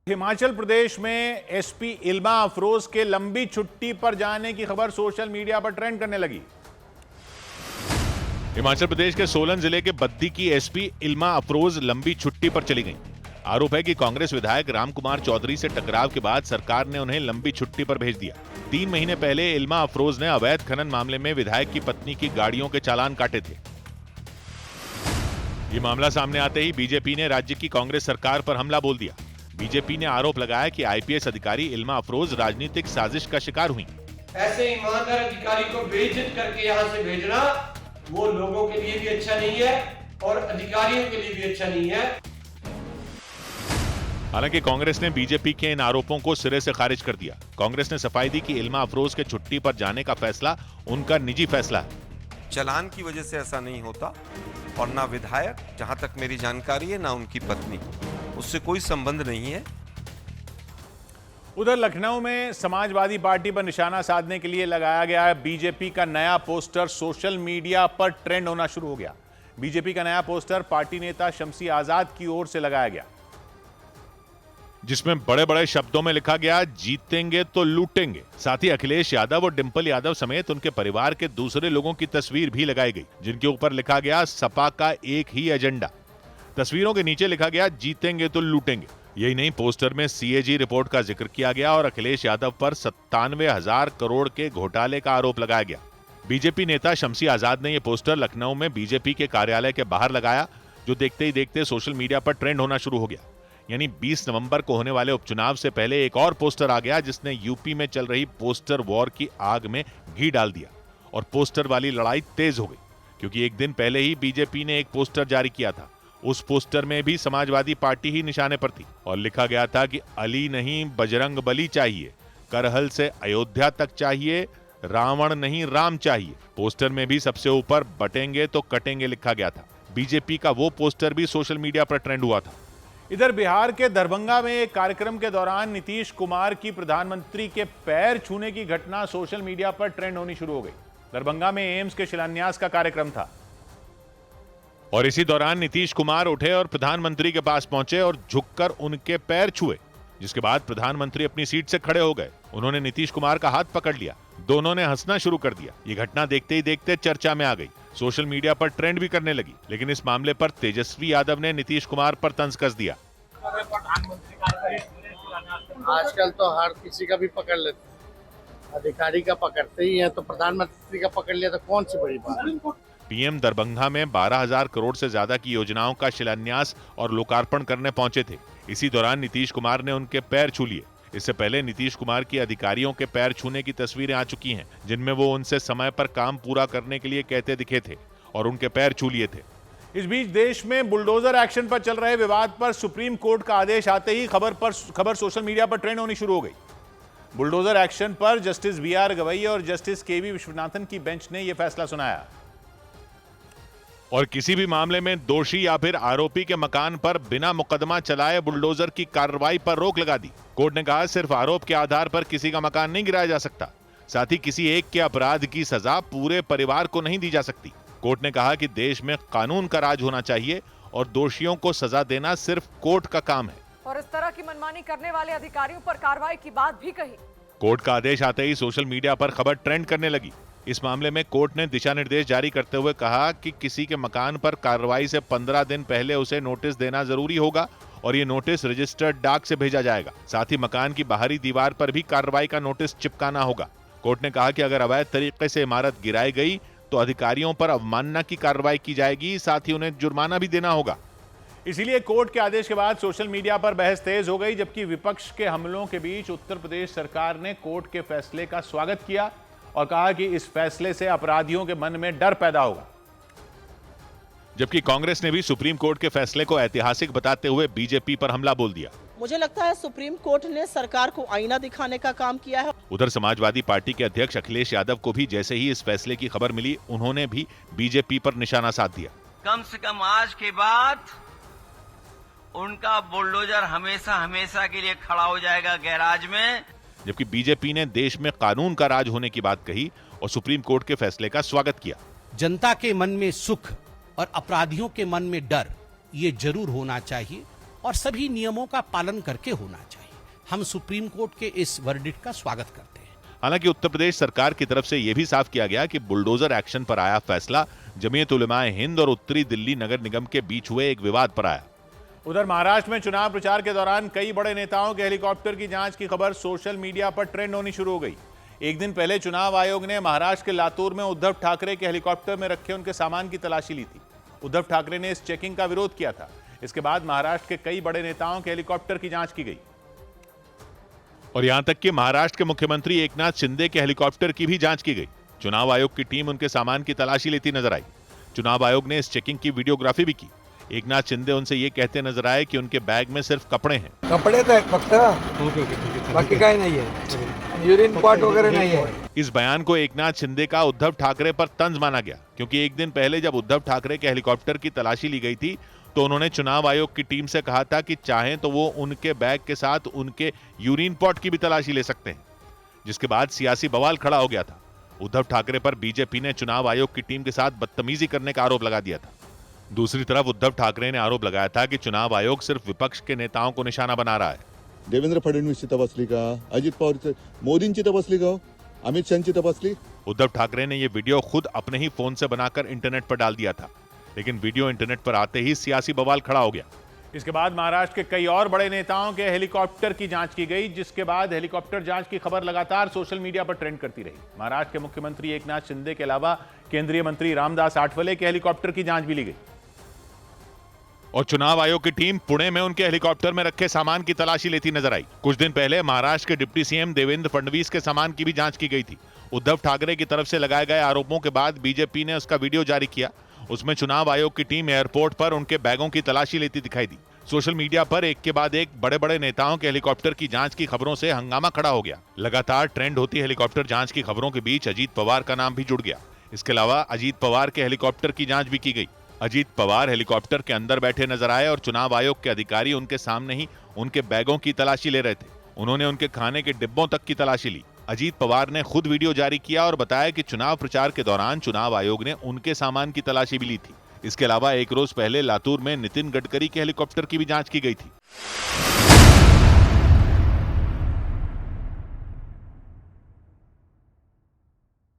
हिमाचल प्रदेश में एसपी इल्मा अफरोज के लंबी छुट्टी पर जाने की खबर सोशल मीडिया पर ट्रेंड करने लगी। हिमाचल प्रदेश के सोलन जिले के बद्दी की एसपी इल्मा अफरोज लंबी छुट्टी पर चली गईं। आरोप है कि कांग्रेस विधायक रामकुमार चौधरी से टकराव के बाद सरकार ने उन्हें लंबी छुट्टी पर भेज दिया। 3 महीने पहले इल्मा अफरोज ने अवैध खनन मामले में विधायक की पत्नी की गाड़ियों के चालान काटे थे। ये मामला सामने आते ही बीजेपी ने राज्य की कांग्रेस सरकार पर हमला बोल दिया। बीजेपी ने आरोप लगाया कि आईपीएस अधिकारी इल्मा अफरोज राजनीतिक साजिश का शिकार हुई। ऐसे ईमानदार अधिकारी को बेइज्जत करके यहाँ से भेजना वो लोगों के लिए भी अच्छा नहीं है और अधिकारियों के लिए भी अच्छा नहीं है। हालांकि कांग्रेस ने बीजेपी के इन आरोपों को सिरे से खारिज कर दिया। कांग्रेस ने सफाई दी कि इल्मा अफरोज के छुट्टी पर जाने का फैसला उनका निजी फैसला है। चालान की वजह से ऐसा नहीं होता और ना विधायक, जहां तक मेरी जानकारी है, ना उनकी पत्नी, उससे कोई संबंध नहीं है। उधर लखनऊ में समाजवादी पार्टी पर निशाना साधने के लिए लगाया गया है बीजेपी का नया पोस्टर सोशल मीडिया पर ट्रेंड होना शुरू हो गया। बीजेपी का नया पोस्टर पार्टी नेता शमसी आजाद की ओर से लगाया गया, जिसमें बड़े बड़े शब्दों में लिखा गया जीतेंगे तो लूटेंगे। साथ ही अखिलेश यादव और डिंपल यादव समेत उनके परिवार के दूसरे लोगों की तस्वीर भी लगाई गई, जिनके ऊपर लिखा गया सपा का एक ही एजेंडा। तस्वीरों के नीचे लिखा गया जीतेंगे तो लूटेंगे। यही नहीं, पोस्टर में सीएजी रिपोर्ट का जिक्र किया गया और अखिलेश यादव पर 97,000 करोड़ के घोटाले का आरोप लगाया गया। बीजेपी नेता शमसी आजाद ने यह पोस्टर लखनऊ में बीजेपी के कार्यालय के बाहर लगाया, जो देखते ही देखते सोशल मीडिया पर ट्रेंड होना शुरू हो गया। यानी 20 नवंबर को होने वाले उपचुनाव से पहले एक और पोस्टर आ गया, जिसने यूपी में चल रही पोस्टर वॉर की आग में घी डाल दिया और पोस्टर वाली लड़ाई तेज हो गई, क्योंकि एक दिन पहले ही बीजेपी ने एक पोस्टर जारी किया था। उस पोस्टर में भी समाजवादी पार्टी ही निशाने पर थी और लिखा गया था कि अली नहीं बजरंग बली चाहिए, करहल से अयोध्या तक चाहिए, रावण नहीं राम चाहिए। पोस्टर में भी सबसे ऊपर बटेंगे तो कटेंगे लिखा गया था। बीजेपी का वो पोस्टर भी सोशल मीडिया पर ट्रेंड हुआ था। इधर बिहार के दरभंगा में एक कार्यक्रम के दौरान नीतीश कुमार की प्रधानमंत्री के पैर छूने की घटना सोशल मीडिया पर ट्रेंड होनी शुरू हो गई। दरभंगा में एम्स के शिलान्यास का कार्यक्रम था और इसी दौरान नीतीश कुमार उठे और प्रधानमंत्री के पास पहुंचे और झुककर उनके पैर छुए, जिसके बाद प्रधानमंत्री अपनी सीट से खड़े हो गए। उन्होंने नीतीश कुमार का हाथ पकड़ लिया, दोनों ने हंसना शुरू कर दिया। ये घटना देखते ही देखते चर्चा में आ गई, सोशल मीडिया पर ट्रेंड भी करने लगी। लेकिन इस मामले पर तेजस्वी यादव ने नीतीश कुमार पर तंज कस दिया। आजकल तो हर किसी का भी पकड़ लेते हैं, अधिकारी का पकड़ते ही है, तो प्रधानमंत्री का पकड़ लिया तो कौन सी बड़ी बात है। पीएम दरभंगा में 12,000 करोड़ से ज्यादा की योजनाओं का शिलान्यास और लोकार्पण करने पहुंचे थे। इसी दौरान नीतीश कुमार ने उनके पैर छू लिए। इससे पहले नीतीश कुमार की अधिकारियों के पैर छूने की तस्वीरें आ चुकी हैं, जिनमें वो उनसे समय पर काम पूरा करने के लिए कहते दिखे थे और उनके पैर छू लिए थे। इस बीच देश में बुलडोजर एक्शन पर चल रहे विवाद पर सुप्रीम कोर्ट का आदेश आते ही खबर सोशल मीडिया पर ट्रेंड होनी शुरू हो गई। बुलडोजर एक्शन पर जस्टिस बीआर गवई और जस्टिस केवी विश्वनाथन की बेंच ने यह फैसला सुनाया और किसी भी मामले में दोषी या फिर आरोपी के मकान पर बिना मुकदमा चलाए बुलडोजर की कार्रवाई पर रोक लगा दी। कोर्ट ने कहा सिर्फ आरोप के आधार पर किसी का मकान नहीं गिराया जा सकता, साथ ही किसी एक के अपराध की सजा पूरे परिवार को नहीं दी जा सकती। कोर्ट ने कहा कि देश में कानून का राज होना चाहिए और दोषियों को सजा देना सिर्फ कोर्ट का काम है। और इस तरह की मनमानी करने वाले अधिकारियों पर कार्रवाई की बात भी कही। कोर्ट का आदेश आते ही सोशल मीडिया पर खबर ट्रेंड करने लगी। इस मामले में कोर्ट ने दिशा निर्देश जारी करते हुए कहा कि किसी के मकान पर कार्रवाई से 15 दिन पहले उसे नोटिस देना जरूरी होगा और ये नोटिस रजिस्टर्ड डाक से भेजा जाएगा। साथ ही मकान की बाहरी दीवार पर भी कार्रवाई का नोटिस चिपकाना होगा। कोर्ट ने कहा कि अगर अवैध तरीके से इमारत गिराई गई तो अधिकारियों पर अवमानना की कार्रवाई की जाएगी, साथ ही उन्हें जुर्माना भी देना होगा। इसीलिए कोर्ट के आदेश के बाद सोशल मीडिया पर बहस तेज हो गई, जबकि विपक्ष के हमलों के बीच उत्तर प्रदेश सरकार ने कोर्ट के फैसले का स्वागत किया और कहा कि इस फैसले से अपराधियों के मन में डर पैदा होगा। जबकि कांग्रेस ने भी सुप्रीम कोर्ट के फैसले को ऐतिहासिक बताते हुए बीजेपी पर हमला बोल दिया। मुझे लगता है सुप्रीम कोर्ट ने सरकार को आईना दिखाने का काम किया है। उधर समाजवादी पार्टी के अध्यक्ष अखिलेश यादव को भी जैसे ही इस फैसले की खबर मिली, उन्होंने भी बीजेपी पर निशाना साध दिया। कम से कम आज के बाद उनका बुलडोजर हमेशा हमेशा के लिए खड़ा हो जाएगा गैराज में। जबकि बीजेपी ने देश में कानून का राज होने की बात कही और सुप्रीम कोर्ट के फैसले का स्वागत किया। जनता के मन में सुख और अपराधियों के मन में डर, ये जरूर होना चाहिए और सभी नियमों का पालन करके होना चाहिए। हम सुप्रीम कोर्ट के इस वर्डिक्ट का स्वागत करते हैं। हालांकि उत्तर प्रदेश सरकार की तरफ से यह भी साफ किया गया कि बुलडोजर एक्शन पर आया फैसला जमीयत उलमाए हिंद और उत्तरी दिल्ली नगर निगम के बीच हुए एक विवाद पर आया। उधर महाराष्ट्र में चुनाव प्रचार के दौरान कई बड़े नेताओं के हेलीकॉप्टर की जांच की खबर सोशल मीडिया पर ट्रेंड होनी शुरू हो गई। एक दिन पहले चुनाव आयोग ने महाराष्ट्र के लातूर में उद्धव ठाकरे के हेलीकॉप्टर में रखे उनके सामान की तलाशी ली थी। उद्धव ठाकरे ने इस चेकिंग का विरोध किया था। इसके बाद महाराष्ट्र के कई बड़े नेताओं के हेलीकॉप्टर की जांच की गई और यहां तक कि महाराष्ट्र के मुख्यमंत्री एकनाथ शिंदे के हेलीकॉप्टर की भी जांच की गई। चुनाव आयोग की टीम उनके सामान की तलाशी लेती नजर आई। चुनाव आयोग ने इस चेकिंग की वीडियोग्राफी भी की। एकनाथ शिंदे उनसे ये कहते नजर आए कि उनके बैग में सिर्फ कपड़े हैं। कपड़े तो फक्त बाकी काही नाही है, यूरिन पॉट वगैरह नहीं है। इस बयान को एकनाथ शिंदे का उद्धव ठाकरे पर तंज माना गया, क्योंकि एक दिन पहले जब उद्धव ठाकरे के हेलीकॉप्टर की तलाशी ली गई थी तो उन्होंने चुनाव आयोग की टीम से कहा था कि चाहें तो वो उनके बैग के साथ उनके यूरिन पॉट की भी तलाशी ले सकते हैं, जिसके बाद सियासी बवाल खड़ा हो गया था। उद्धव ठाकरे पर बीजेपी ने चुनाव आयोग की टीम के साथ बदतमीजी करने का आरोप लगा दिया था। दूसरी तरफ उद्धव ठाकरे ने आरोप लगाया था कि चुनाव आयोग सिर्फ विपक्ष के नेताओं को निशाना बना रहा है। देवेंद्र फडणवीसची तपासली का, अजित पवार मोदींची तपासली का, अमित शाहची तपासली? उद्धव ठाकरे ने यह वीडियो खुद अपने ही फोन से बनाकर इंटरनेट पर डाल दिया था, लेकिन वीडियो इंटरनेट पर आते ही सियासी बवाल खड़ा हो गया। इसके बाद महाराष्ट्र के कई और बड़े नेताओं के हेलीकॉप्टर की जांच की गई, जिसके बाद हेलीकॉप्टर जांच की खबर लगातार सोशल मीडिया पर ट्रेंड करती रही। महाराष्ट्र के मुख्यमंत्री एकनाथ शिंदे के अलावा केंद्रीय मंत्री रामदास आठवले के हेलीकॉप्टर की जांच भी ली गई और चुनाव आयोग की टीम पुणे में उनके हेलीकॉप्टर में रखे सामान की तलाशी लेती नजर आई। कुछ दिन पहले महाराष्ट्र के डिप्टी सीएम देवेंद्र फडणवीस के सामान की भी जांच की गई थी। उद्धव ठाकरे की तरफ से लगाए गए आरोपों के बाद बीजेपी ने उसका वीडियो जारी किया। उसमें चुनाव आयोग की टीम एयरपोर्ट पर उनके बैगों की तलाशी लेती दिखाई दी। सोशल मीडिया पर एक के बाद एक बड़े बड़े नेताओं के हेलीकॉप्टर की जांच की खबरों से हंगामा खड़ा हो गया। लगातार ट्रेंड होती हेलीकॉप्टर जांच की खबरों के बीच अजीत पवार का नाम भी जुड़ गया। इसके अलावा अजीत पवार के हेलीकॉप्टर की जांच भी की गई। अजीत पवार हेलीकॉप्टर के अंदर बैठे नजर आए और चुनाव आयोग के अधिकारी उनके सामने ही उनके बैगों की तलाशी ले रहे थे। उन्होंने उनके खाने के डिब्बों तक की तलाशी ली। अजीत पवार ने खुद वीडियो जारी किया और बताया कि चुनाव प्रचार के दौरान चुनाव आयोग ने उनके सामान की तलाशी भी ली थी। इसके अलावा एक रोज पहले लातूर में नितिन गडकरी के हेलीकॉप्टर की भी जांच की गई थी।